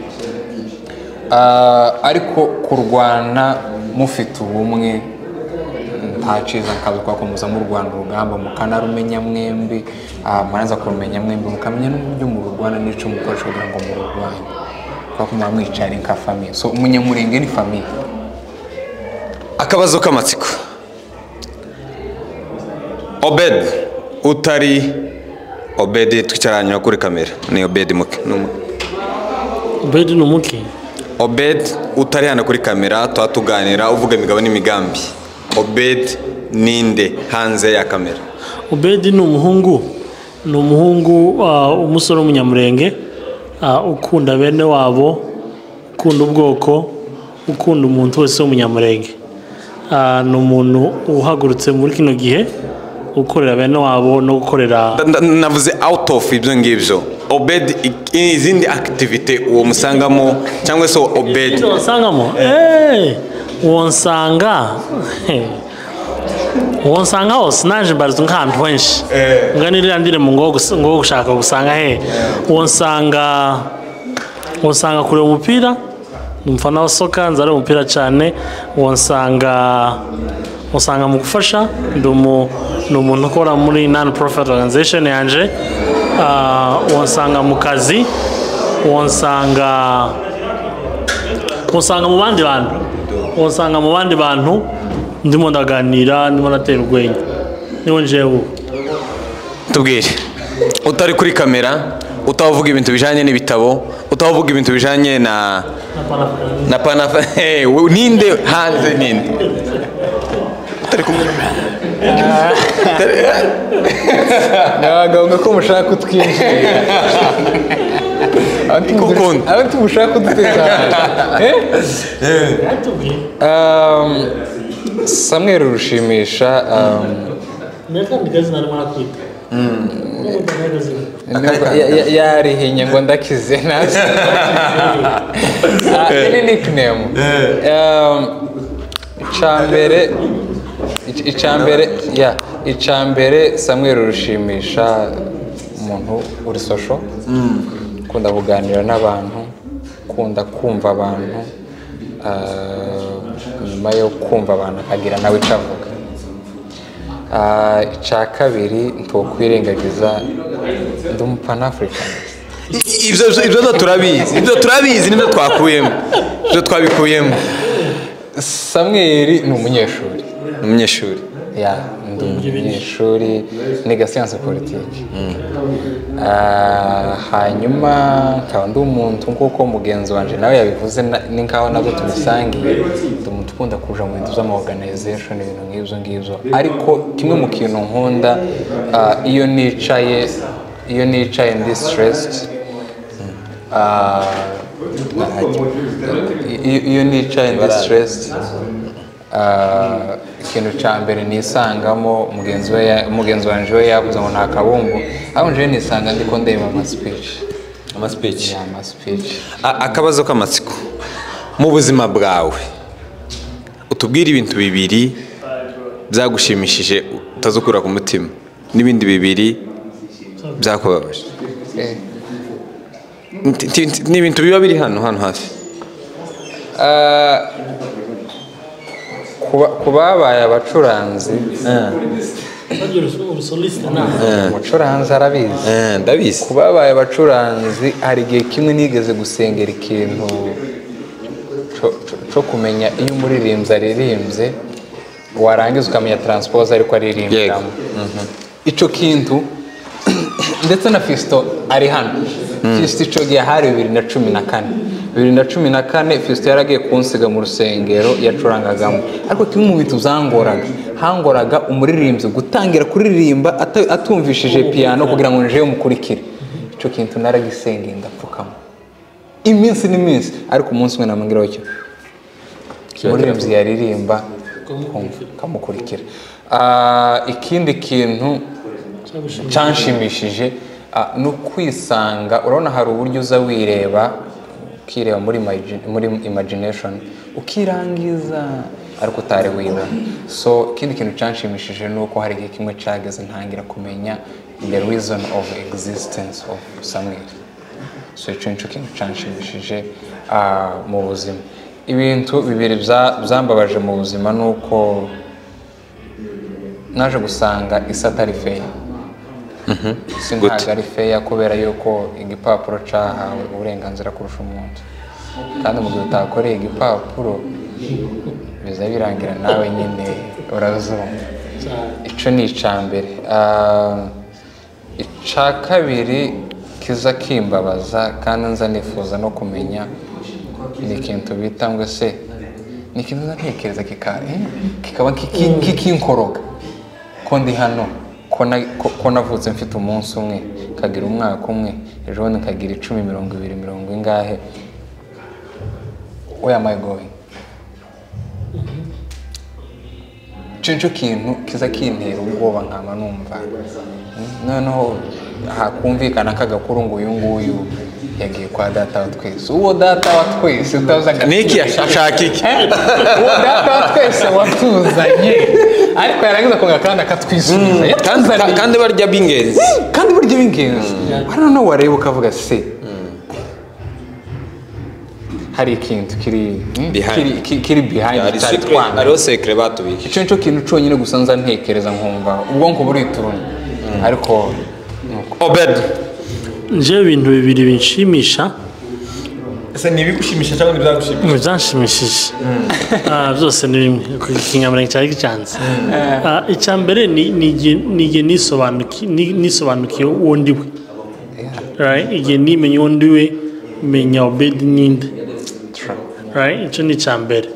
ariko kurwana mufite ubumwe nta cyiza kazi kwakomeza mu Rwanda urugamba mukanarumenya mwembi muraza kurumenya mwembi mukamenya n'uburyo mu Rwanda n'ico mukoresha kugira ngo mu Rwanda kwakomeza mwicare nka famille so umunyamurenge ni famille akabazo k'amatsiko Obed utari Obed twicaranye kuri kamera ni Obed muke Obed numuke Obed utari hano kuri kamera twatuganira uvuga imigabo n'imigambi Obed ninde hanze ya kamera Obed ni umuhungu umusore w'umunyamurenge ukunda bene wabo ukunda ubwoko ukunda umuntu wese w'umunyamurenge ni umuntu uhagurutse muri kino gihe ukorera bene wabo no gukorera navuze out of ibyo ngibyo Obed izindi activity uwo musangamo cyangwa se Obed wasangamo wonsanga hose naje mbarizwa nk'ahantu henshi nganirira ndire mu ngo gushaka gusanga wonsanga kure umupira umufana wa soka nzare umupira cyane wonsanga usanga mu gufasha ni umuntu ukora muri non-profit organization yanje wansanga mu kazi wansanga mu bandi bantu ndimo ndaganira ndimo natera urwenya niho njewe tubwire utari kuri kamera utavuga ibintu bijanye n'ibitabo utavuga ibintu bijanye na panafa ninde hanze ninde utari kumwe nagahunga ko mushaka kutwinjira aho tumushaka kuduteza Samuel Rushimisha yarihinye ngo ndakize nazi ni nickname icambere Samuel Rushimisha umuntu uri social kunda kuganira n'abantu kunda kumva abantu nyuma yo kumva abantu akagira nawe icavuga icya kabiri ntokwirengagiza ndi Pan-African ibyo turabizi nibyo twakuyemo ibyo twabikuyemo Samuel ni umunyeshuri ndi umunyeshuri niga science politique hanyuma nkaba ndi umuntu nk'uko mugenzi wanje nawe yabivuze ni nkaho nabwo tubisangiye ndi umuntu ukunda kuja mu bintu z'ama-organization ibintu ngibyo ariko kimwe mu kintu nkunda iyo nicaye ndi stressed ikintu cya mbere nisangamo mugenzi wanje we yavuze ngo nta kabumbu aho nje nisanga ndiko ndeba ama-speech akabazo k'amatsiko mu buzima bwawe utubwire ibintu bibiri byagushimishije utazukura ku mutima n'ibindi bibiri byakubabaje ni ibintu biba biri hano hafi kubabaye abacuranzi umucuranzi arabizi ndabizi kubabaye abacuranzi hari igihe kimwe nigeze gusengera ikintu cyo kumenya iyo umuririmbyi aririmbye warangiza ukamenya transpose ariko aririmbiramo icyo kintu ndetse na Fisto ari hano Fisto icyo gihe hari 2014 Fisto yaragiye kunsiga mu rusengero yacurangagamo ariko kimwe mu bintu hangoraga umuririmbyi gutangira kuririmba atumvishije piano kugira ngo njeyo mukurikire icyo kintu naragisengeye ndapfukamo iminsi n'iminsi ariko umunsi umwe namubwira cyo umuririmbyi yaririmba kamukurikira ikindi kintu cyanshimishije no kwisanga urabona hari uburyo uza wireba ukireba muri imagination ukirangiza ariko utari wibona so ikindi kintu cyanshimishije ni uko hari igihe kimwe cyageze ntangira kumenya the reason of existence of Samuel so icyo nicyo kintu cyanshimishije mu buzima ibintu bibiri byambabaje mu buzima ni uko naje gusanga isi atari feya ntabwo ari feya kubera yuko igipapuro cyahawe uburenganzira kurusha umuntu kandi mu gihe utakoreye igipapuro biza birangira nawe nyine urazumva icyo ni icya mbere icya kabiri kiza kimbabaza kandi nza nifuza no kumenya ni ikintu bita ngo se ni ikintu ntekereza kikaba kikinkoroga ko ndi hano ko navutse mfite umunsi umwe kagira umwaka umwe ejo bundi kagira 10 20 40 ingahe where am I going icyo kintu kiza kintera ubwoba nkaba numva noneho hakumvikana kagakuru ngo uyu nguyu yagiye kwa data wa twese uwo data wa twese utazaga niki ashaka iki uwo data wa twese watuzanye ariko yarangiza ko gakanda katwisubiza kandi barya bingenzi hano no wareba ukavuga se hari ikintu kiri behind hari cyari secret, twanga hariho secret batubishije. icyo nicyo kintu cyonyine gusa nza ntekereza nkumva ubwonko burituruna ariko Obed, njyewe ibintu bibiri binshimisha ese nibigushimisha cyangwa nibizagushimisha? byanshimishije byose ni bimwe ikinyamurenge cyari gicanze icya mbere ni igihe nisobanukiye uwo ndiwe igihe nimenye uwo ndiwe menya Obed ninde icyo ni icya mbere.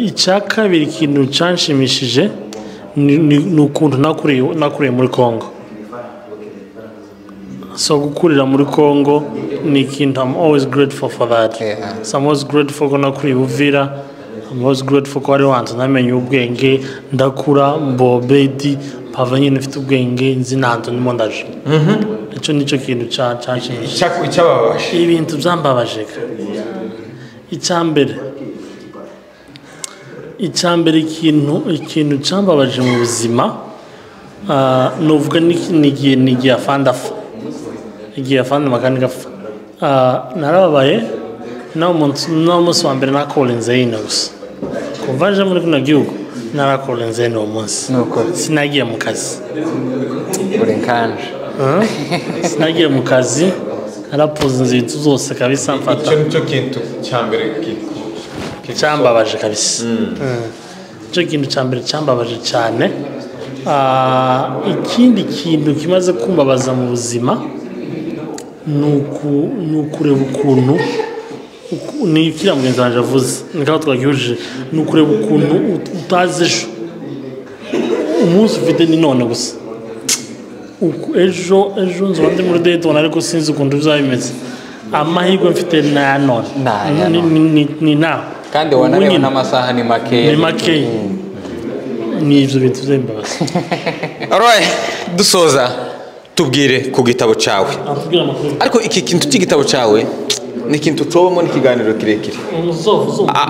icya kabiri ikintu cyanshimishije ni ukuntu nakuriye muri Congo. So gukurira muri Congo ni ikintu I'm always grateful for that. So I'm always grateful ko nakuriye Uvira. I'm always grateful ko ari wanze namenye ubwenge ndakura Obed mpava nyine mfite ubwenge nzi nanzo ndimo ndaje. Icyo nicyo kintu cyanshimishije. Icyababaje. Ibintu byambabaje. Icya mbere ikintu cyambabaje mu buzima nuvuga n'igihe igihe afande magani gapfa narababaye nawo munsi wa mbere nakorenze yino gusa kuva nje muri kino gihugu narakorenze no munsi sinagiye mu kazi uri nkanje sinagiye mu kazi narapoze inzu zose kabisa mfata icyo nicyo kintu cya mbere cyambabaje kabisa icyo kintu cya mbere cyambabaje cyane. Ikindi kintu kimaze kumbabaza mu buzima ni ukureba ukuntu ni kiriya mugenzi wanjye avuze nikaho twagihuje ni ukureba ukuntu utazi ejo umunsi ufite ni none gusa ejo nzuba ndi muri Dayton ariko sinzi ukuntu bizaba bimeze amahirwe mfite na none ni nawe kandi wanareba n'amasaha ni makeya ni ibyo bintu by'imbabazi. Alright, dusoza tubwire ku gitabo cyawe ariko iki kintu cy'igitabo cyawe ni ikintu tubamo n'ikiganiro kirekire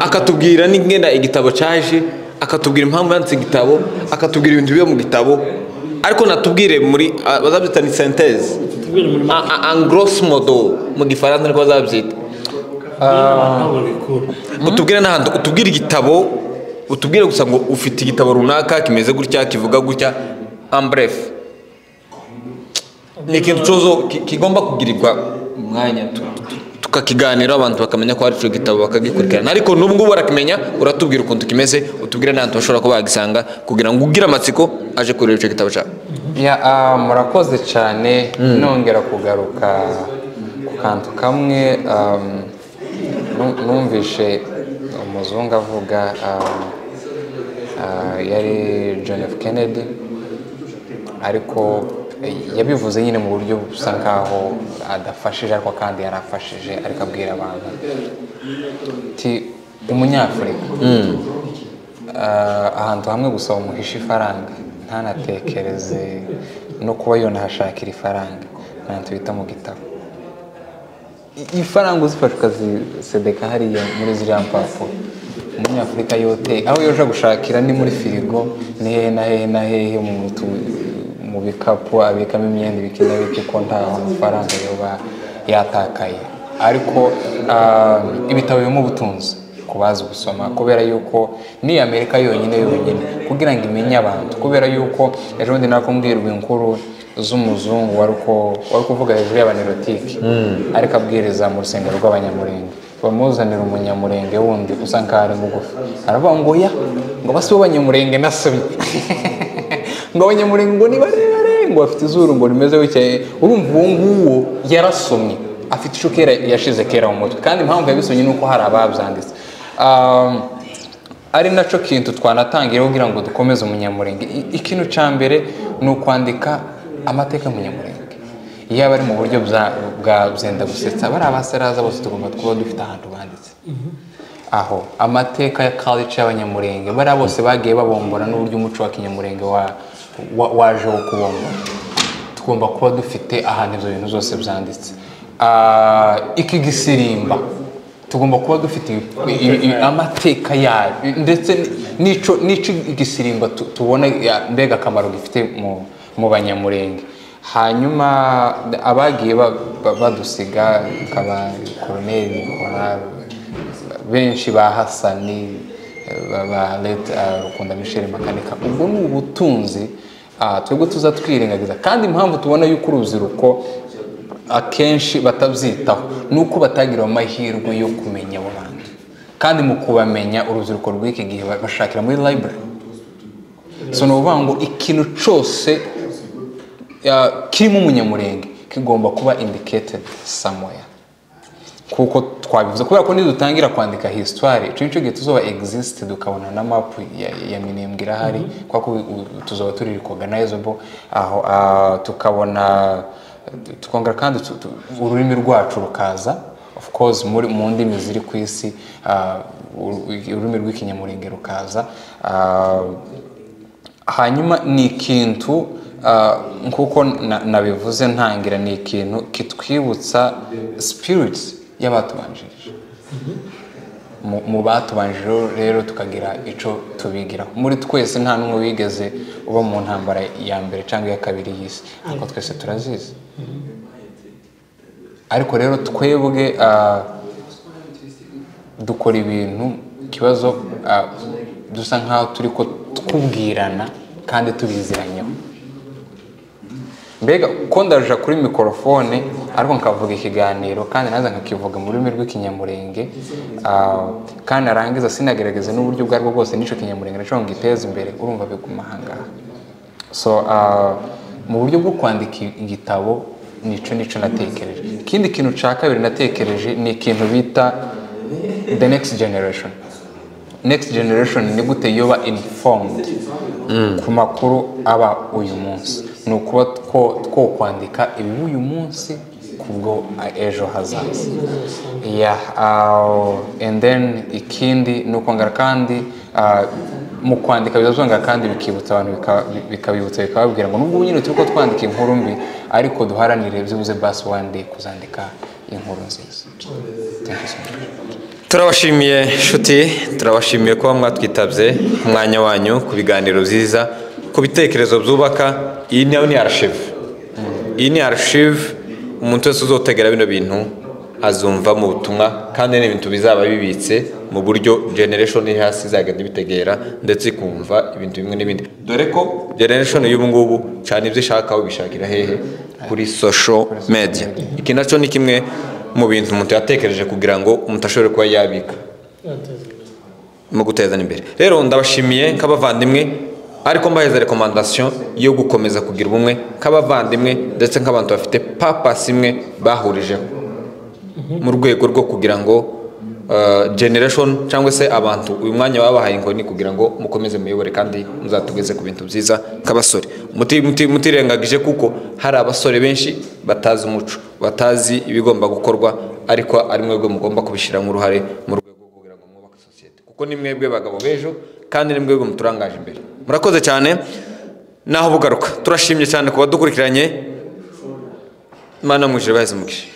akatubwira n'ingenda igitabo cyaje akatubwira impamvu yanditse igitabo akatubwira ibintu biba mu gitabo ariko natubwire muri bazabyita ni synthèse en grosso modo mu gifaransa niko bazabyita utubwire n'ahandi utubwire igitabo utubwire gusa ngo ufite igitabo runaka kimeze gutya kivuga gutya en bref ni ikintu cyozo kigomba kugirirwa umwanya tukakiganira abantu bakamenya ko ari cyo gitabo bakagikurikirana ariko nubwo barakimenya uratubwira ukuntu kimeze utubwire n'ahantu bashobora kuba bagisanga kugira ngo ugire amatsiko aje kureba icyo gitabo cyawe. murakoze cyane nongera kugaruka ku kantu kamwe numvishe umuzungu avuga yari John F. Kennedy ariko yabivuze nyine mu buryo busa nkaho adafashije ariko kandi yarafashije ariko abwira abantu ati umunyafurika ahantu hamwe gusa umuhisha ifaranga ntanatekereze no kuba yonahashakira ifaranga ntantu bita mu gitabo ifaranga uzifashe ukazisedeka hariya muri ziriya mpapuro umunyafurika yote aho yoja gushakira ni muri firigo ni hehe na hehe mu bikapu abikamo imyenda ibikina bike ko nta mafaranga yoba yatakaye ariko ibitabo birimo ubutunzi kubaza gusoma kubera yuko ni Amerika yonyine kugira ngo imenye abantu kubera yuko ejo ndi nakumbwirwa inkuru z'umuzungu wari kuvuga hejuru y'abanirotike ariko abwiriza mu rusengero rw'abanyamurenge bamuzanira umunyamurenge wundi usa nkaho ari mugufi aravuga ngo ngo basi b'abanyamurenge nasomye ngo abanyamurenge ngo ni barere ngo bafite izuru ngo rimeze wicaye urumva uwo nguwo yarasomye afite icyo kera yashize kera mu mutwe kandi impamvu yabisomye ni uko hari ababyanditse ari nacyo kintu twanatangira kugira ngo dukomeze umunyamurenge ikintu cya mbere ni ukwandika amateka y'umunyamurenge iyo aba ari mu buryo bwa byenda gusetsa bari abaseraza bose tugomba kuba dufite ahantu banditse aho amateka ya culture y'abanyamurenge bari bose bagiye babombora n'uburyo umuco wa kinyamurenge waje wo kubombora tugomba kuba dufite ahantu ibyo bintu zose byanditse iki gisirimba tugomba kuba dufite amateka yayo ndetse n'ico igisirimba tubona mbega akamaro gifite mu banyamurenge hanyuma abagiye badusiga kaba Colonel benshi ba Hasani ba Rukunda Michel Makanika. Ubwo ni ubutunzi twebwe tuza twirengagiza, kandi impamvu tubona yuko urubyiruko akenshi batabyitaho nuko batagira amahirwe yo kumenya abo bantu, kandi mu kubamenya urubyiruko rw'iki gihe bashakira muri library. So no uvuga ikintu cyose kirimo umunyamurenge kigomba kuba indicated somewhere, kuko twabivuze kubera ko nidutangira kwandika history icyo gihe tuzoba exist dukabona na map ya Minembwe irahari, kuko tuzoba turi recognizable aho tukabona tukongera kandi ururimi rwacu rukaza, of course mu ndimi ziri ku isi ururimi rw'ikinyamurenge rukaza. Hanyuma ni ikintu nkuko nabivuze ntangira, ni ikintu kitwibutsa spirits y'abatubanjirije. Mu batubanjirije rero tukagira ico tubigira. Muri twese nta numwe wigeze uba mu ntambara ya mbere cyangwa ya kabiri y'isi, ariko twese turazizi. Ariko rero twebwe dukora ibintu kibazo dusa nkaho turi ko twubwirana kandi tubiziranyeho. Mbega ko ndaje kuri mikrofone ariko nkavuga ikiganiro kandi naza nkakivuga mu rurimi rw'ikinyamurenge, kandi arangiza sinagerageza n'uburyo bwarwo bwose nico kinyamurenge naco ngiteza imbere, urumva biguma hangaha. So mu buryo bwo kwandika igitabo nico natekereje. Ikindi kintu ca kabiri natekereje ni ikintu bita the next generation. Next generation ni gute yoba informed ku makuru aba uyu munsi, ni ukuba two kwandika ibi uyu munsi kubwo ejo hazaza. And then ikindi ni ukongera kandi mu kwandika bizazonga kandi bikibutsa abantu bikabibutsa bikababwira ngo nubwo nyine turi ko twandika inkuru mbi ariko duharanire byibuze basi one day kuzandika inkuru nziza. Thank you so much. Turabashimiye nshuti, turabashimiye kuba mwatwitabye umwanya wanyu ku biganiro byiza, ku bitekerezo byubaka. Iyi ni archive. Iyi ni archive, umuntu wese uzotegera bino bintu azumva mu butumwa, kandi n'ibintu bizaba bibitse mu buryo generation iri hasi izagenda bitegera ndetse ikumva ibintu bimwe n'ibindi. Dore ko generation y'ubu ngubu cyane ibyo ishaka ubishakira hehe? Kuri social media. Iki nacyo ni kimwe mu bintu umuntu yatekereje kugira ngo umuntu ashobore kuba yabika mu gutezana imbere. Rero ndabashimiye nk'abavandimwe, ariko mbaheza recommandation yo gukomeza kugira ubumwe nk'abavandimwe ndetse nk'abantu bafite purpose imwe bahurijeho mu rwego rwo kugira ngo generation cyangwa se abantu uyu mwanya babahaye inkoni kugira ngo mukomeze muyobore kandi muzatugeze ku bintu byiza nk'abasore. Mutirengagije kuko hari abasore benshi batazi umuco, batazi ibigomba gukorwa, ariko ari mwebwe mugomba kubishyira mu ruhare mu rwego rwo kugira ngo mwubake societe, kuko ni mwebwe bagabo bejo kandi ni mwebwe muturangaje imbere. Murakoze cyane, naho bugaruka. Turashimye cyane kuba dukurikiranye. Imana mwijire baheze umugisha.